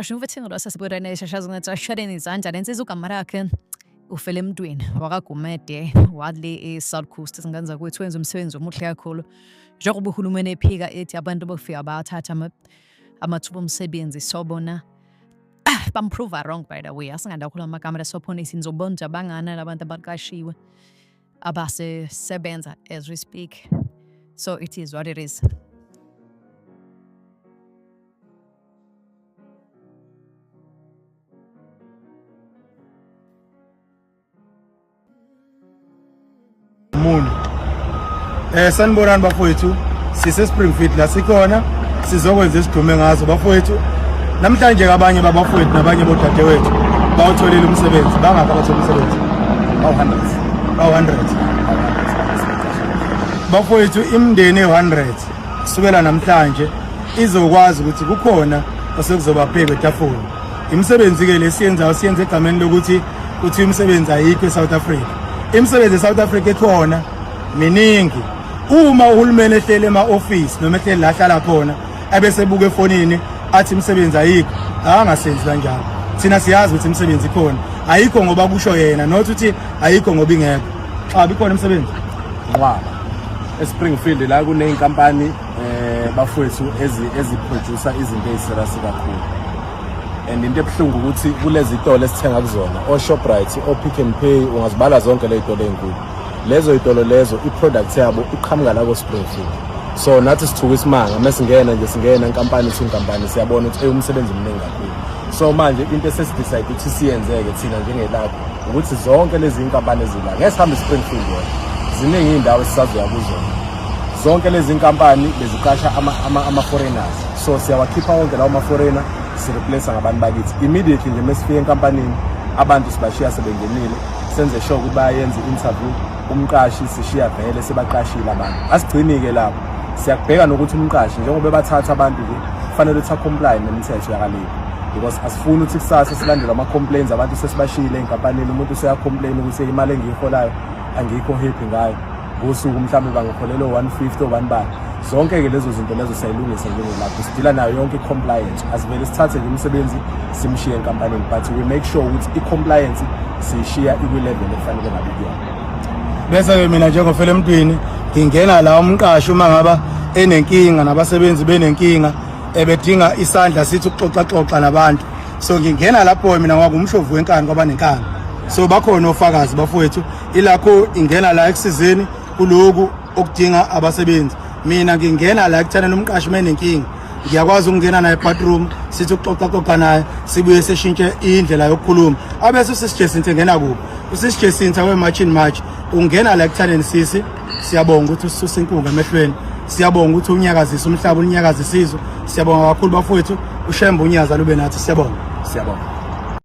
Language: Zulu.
Josh uvethinga lwasesibukweni eshashaza ngathi ashadeni izandla lensiza ugama lakhe ufele emntwini wakagumede wadle eSouth Coast singenza kwethu wenza umsebenzi omuhle kakhulu njengoba uhulumeni ephika ethi abantu bofika bathatha amathuba omsebenzi sobona bamprove wrong by the way asinganda khuluma amakamera sophonisa nizobonja bangana labantu abaqashiwe abasebenza as we speak, so it is what it is. Moon. Sanibonani bafowethu, sise Springfield la sikhona sizokwenza isidume ngazo bafowethu. Namhlanje abanye babafowethu nabanye bodadewethu bawutholile umsebenzi, bangaka abathola umsebenzi. Bawu100. Bafowethu imndeni e100 kusukela namhlanje izokwazi ukuthi kukhona osekuzobapheka etafula. Imisebenzi ke lesiyenzayo siyenze egameni lokuthi uthi umsebenzi ayikho eSouth Africa. Imisebenzi eSouth Africa ekhona miningi. Uma uhulumeni ehlele ema-office noma ehlele la hlala khona abesebuka efonini athi imisebenzi ayikho, angasenzi kanjalo. Thina siyazi ukuthi imisebenzi ikhona. Ayikho ngoba kusho yena, not ukuthi ayikho ngoba ingekho. Xa bikhona imisebenzi Nqwaba eSpringfield la kuneyinkampani bafowethu eziproducer izinto eziserious kakhulu. And into ebuhlungu ukuthi kulezi itolo esithenga kuzona oShoprite, oPick n Pay, ungazibala zonke le itolo ezinkulu. Lezo itolo lezo iproduct yabo iqhamuka la koSpringfield. So nathi sithuka isimanga mesingena nje singena inkampani inkampani siyabona ukuthi umsebenzi omningi kakhulu. So manje into esesidecide ukuthi siyenzeke thina njengelapho ukuthi zonke lezi inkampani ezila ngesihambe eSpringfield ziningi indawo esisazoya kuzona. Zonke lezi inkampani beziqasha ama foreigners. So siyawakhipha wonke lawo ama foreigner sireplace ngabantu bakithi. Immediately nje mesifika enkampanini abantu sibashiya sebengenile senze sure ukuthi bayenza interview umqashi sishiya vele sebaqashile abantu. Asigcinike lapho siyakubheka nokuthi umqashi njengoba bathatha abantu nje kufanele ukuthi comply nemithetho yakaleli, because asifuni ukuthi kusasa silandele ama complaints abantu sesibashile enkampanini umuntu useya complain ukuthi imali engiyiholayo angikho happy ngayo ngosuku mhlawumbe bangikholelo 150 1 zonke ke lezo zinto lezo sayilungisa njengelapho sidila nayo yonke compliance. Asivele sithathe nje umsebenzi simshiye enkampanini but we make sure ukuthi i-compliance siyishiya iku-level efanele ngabe kuyona. Bese ke mina njengofela emntwini ngingena la umqashi uma ngaba enenkinga nabasebenzi benenkinga ebedinga isandla sithi ukuxoxa nabantu, so ngingena lapho mina ngakungumshovu wenkani kwaba nenkani. So bakhona ofakazi bafowethu ilakho ingena la ekusizeni kuloku okudinga abasebenzi. Mina ngingena la ekuthaneni umqashi menenkinga ngiyakwazi ukungena naye bathroom sithi ukuxoxa naye sibuye seshintshe indlela yokukhuluma. Abese usisijesinto ngena kubo usisijesinto wematch ungena la ekuthaneni sisi siyabonga ukuthi usisusa inkunga emehlweni, siyabonga ukuthi unyakazisa umhlaba unyakazisizwe, siyabonga kakhulu bafowethu ushemba unyaza lube nathi, siyabonga.